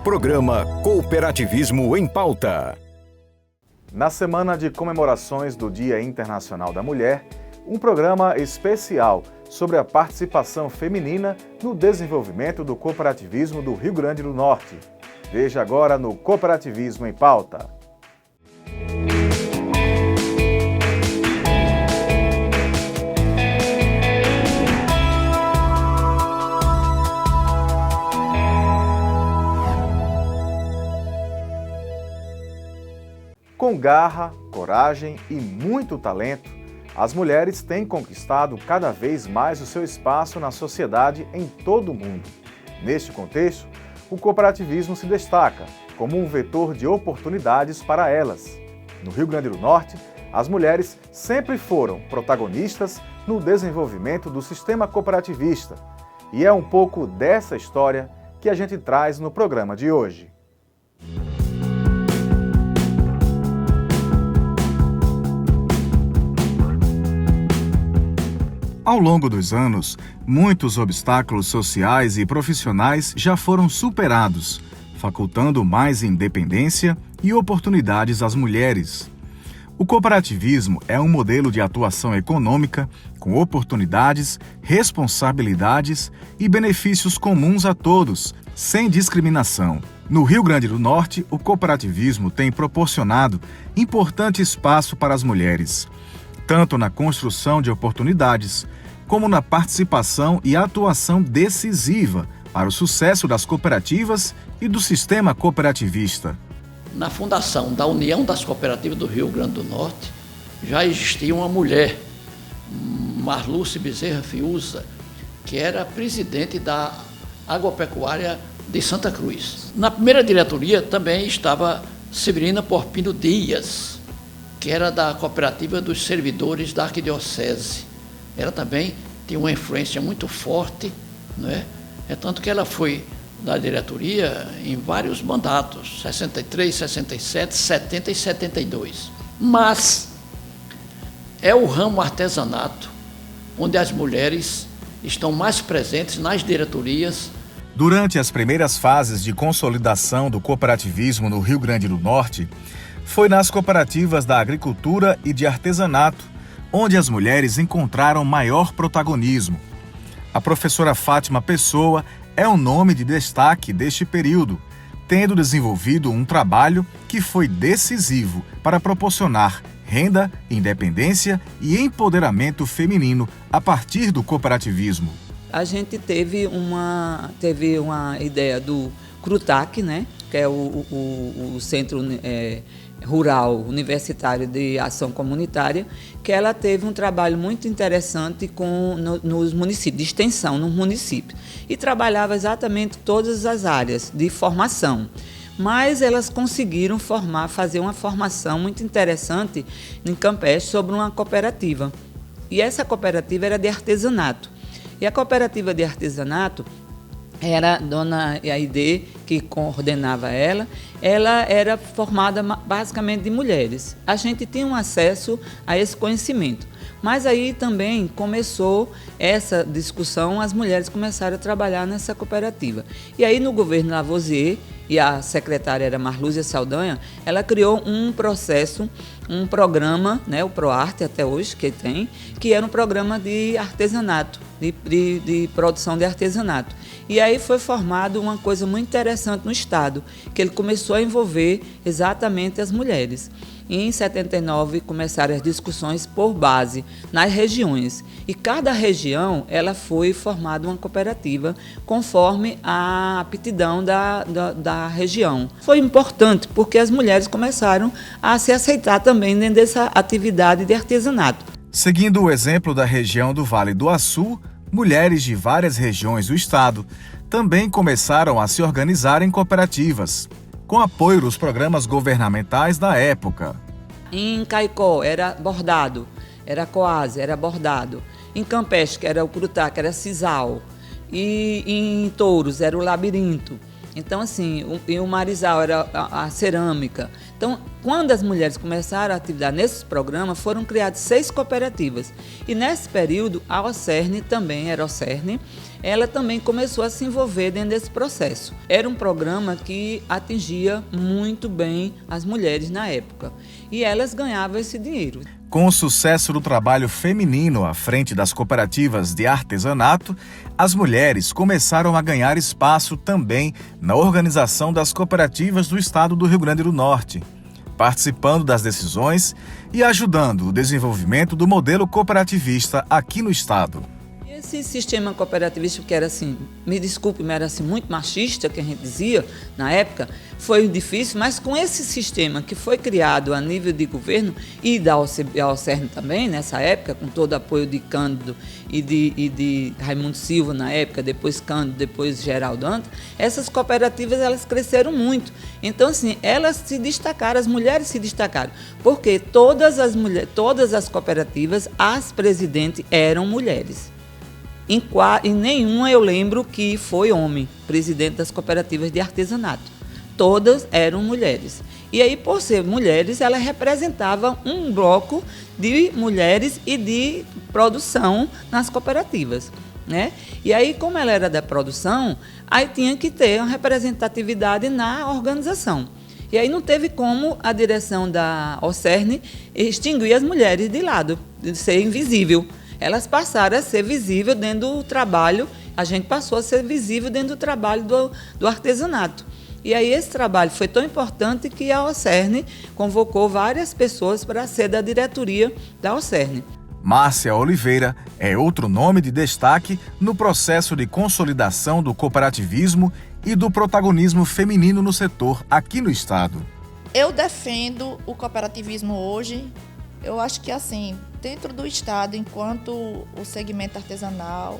Programa Cooperativismo em Pauta. Na semana de comemorações do Dia Internacional da Mulher, um programa especial sobre a participação feminina no desenvolvimento do cooperativismo do Rio Grande do Norte. Veja agora no Cooperativismo em Pauta. Com garra, coragem e muito talento, as mulheres têm conquistado cada vez mais o seu espaço na sociedade em todo o mundo. Neste contexto, o cooperativismo se destaca como um vetor de oportunidades para elas. No Rio Grande do Norte, as mulheres sempre foram protagonistas no desenvolvimento do sistema cooperativista. E é um pouco dessa história que a gente traz no programa de hoje. Ao longo dos anos, muitos obstáculos sociais e profissionais já foram superados, facultando mais independência e oportunidades às mulheres. O cooperativismo é um modelo de atuação econômica com oportunidades, responsabilidades e benefícios comuns a todos, sem discriminação. No Rio Grande do Norte, o cooperativismo tem proporcionado importante espaço para as mulheres, tanto na construção de oportunidades, como na participação e atuação decisiva para o sucesso das cooperativas e do sistema cooperativista. Na fundação da União das Cooperativas do Rio Grande do Norte, já existia uma mulher, Marluce Bezerra Fiuza, que era presidente da Agropecuária de Santa Cruz. Na primeira diretoria também estava Severina Porpino Dias, que era da Cooperativa dos Servidores da Arquidiocese. Ela também tinha uma influência muito forte, não é? É tanto que ela foi da diretoria em vários mandatos, 63, 67, 70 e 72. Mas é o ramo artesanato onde as mulheres estão mais presentes nas diretorias. Durante as primeiras fases de consolidação do cooperativismo no Rio Grande do Norte, foi nas cooperativas da agricultura e de artesanato, onde as mulheres encontraram maior protagonismo. A professora Fátima Pessoa é o nome de destaque deste período, tendo desenvolvido um trabalho que foi decisivo para proporcionar renda, independência e empoderamento feminino a partir do cooperativismo. A gente teve uma ideia do CRUTAC, né, que é o Centro Rural Universitário de Ação Comunitária, que ela teve um trabalho muito interessante nos municípios, de extensão nos municípios, e trabalhava exatamente todas as áreas de formação. Mas elas conseguiram fazer uma formação muito interessante em Campeche sobre uma cooperativa. E essa cooperativa era de artesanato. E a cooperativa de artesanato era a dona Aide, que coordenava ela era formada basicamente de mulheres. A gente tinha um acesso a esse conhecimento. Mas aí também começou essa discussão, as mulheres começaram a trabalhar nessa cooperativa. E aí no governo Lavoisier, e a secretária era Marlúzia Saldanha, ela criou um processo, um programa, né, o ProArte até hoje, que era um programa de artesanato, de produção de artesanato. E aí foi formado uma coisa muito interessante no Estado, que ele começou a envolver exatamente as mulheres. E em 79 começaram as discussões por base nas regiões. E cada região ela foi formada uma cooperativa conforme a aptidão da região. Foi importante porque as mulheres começaram a se aceitar também dentro dessa atividade de artesanato. Seguindo o exemplo da região do Vale do Açu, mulheres de várias regiões do estado também começaram a se organizar em cooperativas, com apoio dos programas governamentais da época. Em Caicó era bordado, era coase, era bordado. Em Campeche, que era o CRUTAC, era sisal. E em Touros era o labirinto. Então, assim, o Marizal era a cerâmica. Então, Quando as mulheres começaram a atividade nesses programas, foram criadas 6 cooperativas. E nesse período, a Ocerne também, era Ocerne, ela também começou a se envolver dentro desse processo. Era um programa que atingia muito bem as mulheres na época. E elas ganhavam esse dinheiro. Com o sucesso do trabalho feminino à frente das cooperativas de artesanato, as mulheres começaram a ganhar espaço também na organização das cooperativas do estado do Rio Grande do Norte, participando das decisões e ajudando o desenvolvimento do modelo cooperativista aqui no estado. Esse sistema cooperativista, que era assim, me desculpe, mas era assim, muito machista, que a gente dizia na época, foi difícil, mas com esse sistema que foi criado a nível de governo e da Ocerne também, nessa época, com todo o apoio de Cândido e de Raimundo Silva na época, depois Cândido, depois Geraldo Antas, essas cooperativas elas cresceram muito. Então, assim, elas se destacaram, as mulheres se destacaram, porque todas as cooperativas, as presidentes eram mulheres. Em nenhuma eu lembro que foi homem, presidente das cooperativas de artesanato. Todas eram mulheres. E aí, por ser mulheres, elas representavam um bloco de mulheres e de produção nas cooperativas, né? E aí, como ela era da produção, aí tinha que ter uma representatividade na organização. E aí não teve como a direção da Ocerne extinguir as mulheres de lado, de ser invisível. Elas passaram a ser visíveis dentro do trabalho, a gente passou a ser visível dentro do trabalho do artesanato. E aí esse trabalho foi tão importante que a Ocerne convocou várias pessoas para ser da diretoria da Ocerne. Márcia Oliveira é outro nome de destaque no processo de consolidação do cooperativismo e do protagonismo feminino no setor aqui no estado. Eu defendo o cooperativismo hoje. Eu acho que, assim, dentro do estado, enquanto o segmento artesanal,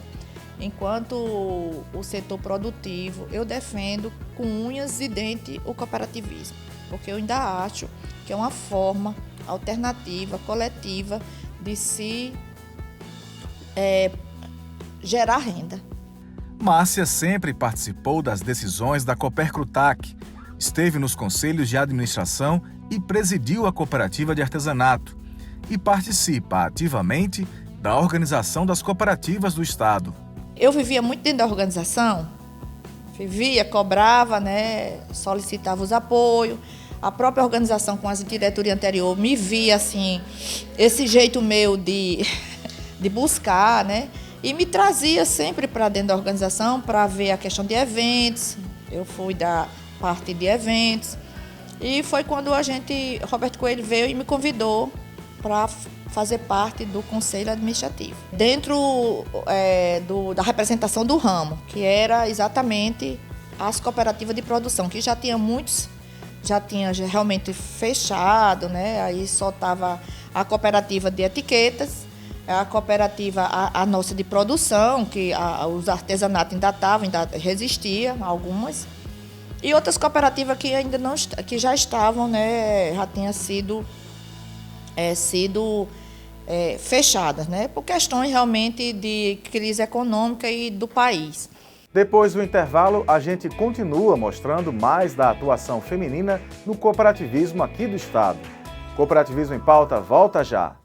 enquanto o setor produtivo, eu defendo com unhas e dentes o cooperativismo, porque eu ainda acho que é uma forma alternativa, coletiva, de se gerar renda. Márcia sempre participou das decisões da Copercrutac, esteve nos conselhos de administração e presidiu a cooperativa de artesanato e participa ativamente da organização das cooperativas do estado. Eu vivia muito dentro da organização, cobrava, né, solicitava os apoios. A própria organização com a diretoria anterior me via assim, esse jeito meu de buscar, né, e me trazia sempre para dentro da organização para ver a questão de eventos. Eu fui da parte de eventos e foi quando Roberto Coelho veio e me convidou para fazer parte do Conselho Administrativo, dentro da representação do ramo, que era exatamente as cooperativas de produção, que já tinha realmente fechado, né? Aí só estava a cooperativa de etiquetas, a cooperativa, a nossa de produção, que os artesanatos ainda resistia, algumas, e outras cooperativas que ainda não, que já estavam, né? Já tinha sido fechadas, né, por questões realmente de crise econômica e do país. Depois do intervalo, a gente continua mostrando mais da atuação feminina no cooperativismo aqui do estado. Cooperativismo em Pauta volta já.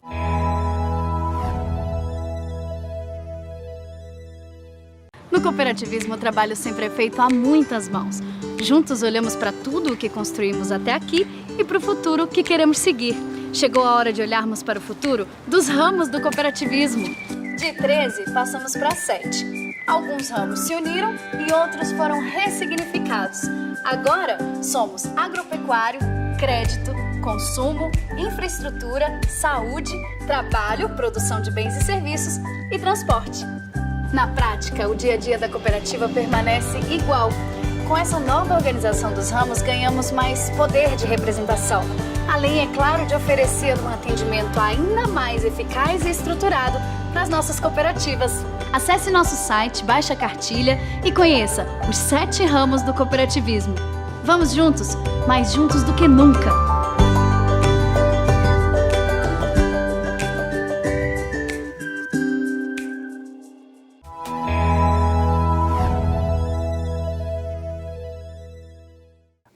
No cooperativismo, o trabalho sempre é feito a muitas mãos. Juntos olhamos para tudo o que construímos até aqui e para o futuro que queremos seguir. Chegou a hora de olharmos para o futuro dos ramos do cooperativismo. De 13, passamos para 7. Alguns ramos se uniram e outros foram ressignificados. Agora, somos agropecuário, crédito, consumo, infraestrutura, saúde, trabalho, produção de bens e serviços e transporte. Na prática, o dia a dia da cooperativa permanece igual. Com essa nova organização dos ramos, ganhamos mais poder de representação. Além, é claro, de oferecer um atendimento ainda mais eficaz e estruturado para as nossas cooperativas. Acesse nosso site, baixe a cartilha e conheça os 7 ramos do cooperativismo. Vamos juntos, mais juntos do que nunca!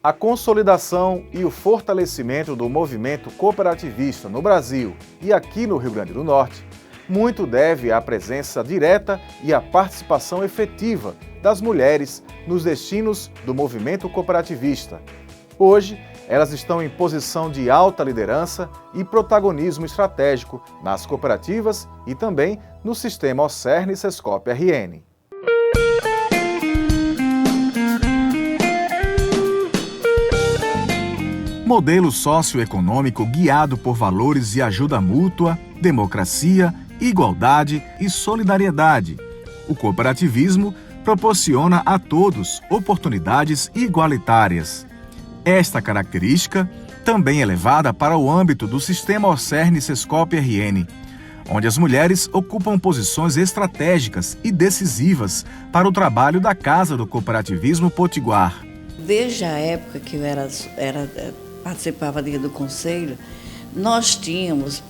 A consolidação e o fortalecimento do movimento cooperativista no Brasil e aqui no Rio Grande do Norte muito deve à presença direta e à participação efetiva das mulheres nos destinos do movimento cooperativista. Hoje, elas estão em posição de alta liderança e protagonismo estratégico nas cooperativas e também no sistema OCERN e Sescop-RN. Modelo socioeconômico guiado por valores de ajuda mútua, democracia, igualdade e solidariedade. O cooperativismo proporciona a todos oportunidades igualitárias. Esta característica também é levada para o âmbito do sistema OCERN e Sescop-RN, onde as mulheres ocupam posições estratégicas e decisivas para o trabalho da Casa do Cooperativismo Potiguar. Desde a época que eu participava do conselho, nós tínhamos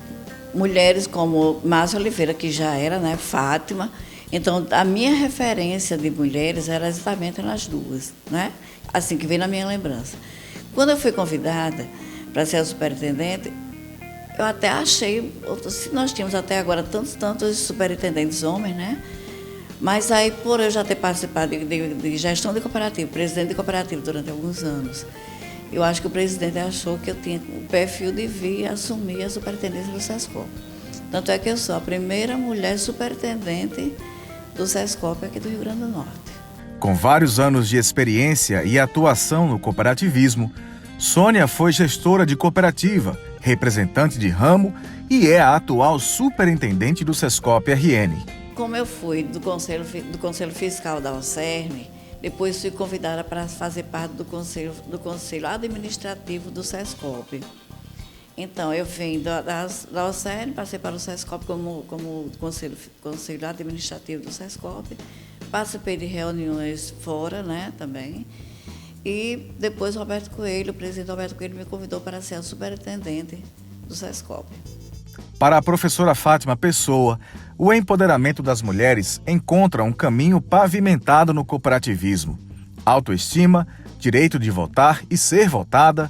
mulheres como Márcia Oliveira, que já era, Fátima. Então, a minha referência de mulheres era exatamente nas duas, assim que vem na minha lembrança. Quando eu fui convidada para ser a superintendente, eu até achei, se nós tínhamos até agora tantos superintendentes homens, mas aí, por eu já ter participado de gestão de cooperativa, presidente de cooperativa durante alguns anos, eu acho que o presidente achou que eu tinha o perfil de vir assumir a superintendência do Sescop. Tanto é que eu sou a primeira mulher superintendente do Sescop aqui do Rio Grande do Norte. Com vários anos de experiência e atuação no cooperativismo, Sônia foi gestora de cooperativa, representante de ramo e é a atual superintendente do Sescop-RN. Como eu fui do Conselho Fiscal da OCERN, depois fui convidada para fazer parte do Conselho Administrativo do Sescop. Então, eu vim da OCERN, passei para o Sescop como Conselho Administrativo do Sescop, participei de reuniões fora, também, e depois o presidente Roberto Coelho me convidou para ser a superintendente do Sescop. Para a professora Fátima Pessoa, o empoderamento das mulheres encontra um caminho pavimentado no cooperativismo. Autoestima, direito de votar e ser votada,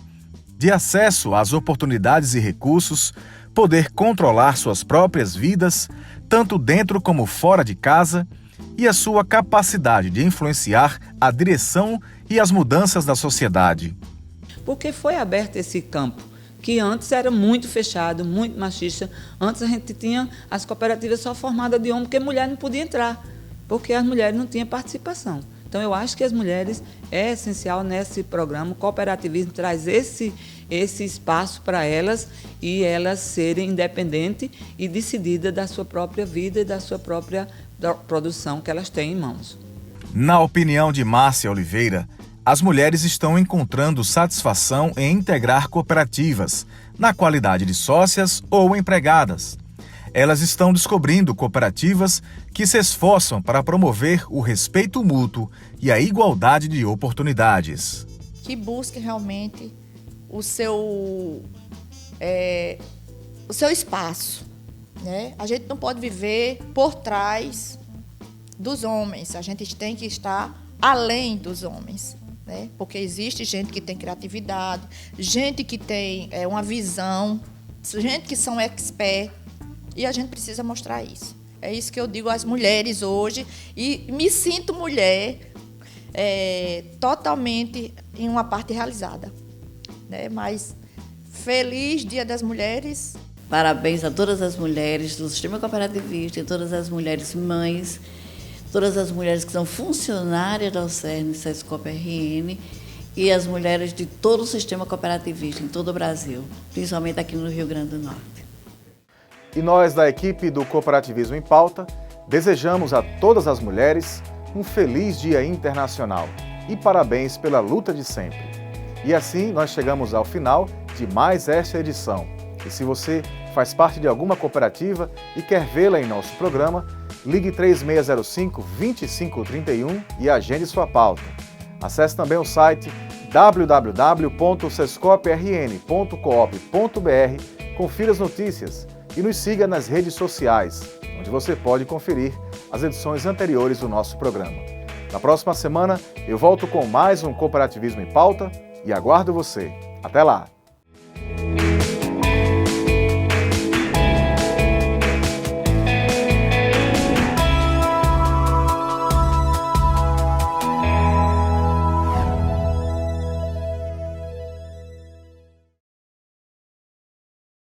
de acesso às oportunidades e recursos, poder controlar suas próprias vidas, tanto dentro como fora de casa, e a sua capacidade de influenciar a direção e as mudanças da sociedade. Porque foi aberto esse campo, que antes era muito fechado, muito machista. Antes a gente tinha as cooperativas só formadas de homem, porque mulher não podia entrar, porque as mulheres não tinham participação. Então, eu acho que as mulheres é essencial nesse programa. O cooperativismo traz esse espaço para elas e elas serem independentes e decididas da sua própria vida e da sua própria produção que elas têm em mãos. Na opinião de Márcia Oliveira, as mulheres estão encontrando satisfação em integrar cooperativas, na qualidade de sócias ou empregadas. Elas estão descobrindo cooperativas que se esforçam para promover o respeito mútuo e a igualdade de oportunidades. Que busque realmente o seu espaço, A gente não pode viver por trás dos homens, a gente tem que estar além dos homens. Porque existe gente que tem criatividade, gente que tem uma visão, gente que são expert, e a gente precisa mostrar isso. É isso que eu digo às mulheres hoje, e me sinto mulher totalmente em uma parte realizada. Mas feliz Dia das Mulheres. Parabéns a todas as mulheres do sistema cooperativista e todas as mulheres mães, todas as mulheres que são funcionárias da OCERN e Sescop-RN e as mulheres de todo o sistema cooperativista em todo o Brasil, principalmente aqui no Rio Grande do Norte. E nós, da equipe do Cooperativismo em Pauta, desejamos a todas as mulheres um feliz Dia Internacional e parabéns pela luta de sempre. E assim nós chegamos ao final de mais esta edição. E se você faz parte de alguma cooperativa e quer vê-la em nosso programa, ligue 3605-2531 e agende sua pauta. Acesse também o site www.sescoprn.coop.br, confira as notícias e nos siga nas redes sociais, onde você pode conferir as edições anteriores do nosso programa. Na próxima semana, eu volto com mais um Cooperativismo em Pauta. e aguardo você. Até lá!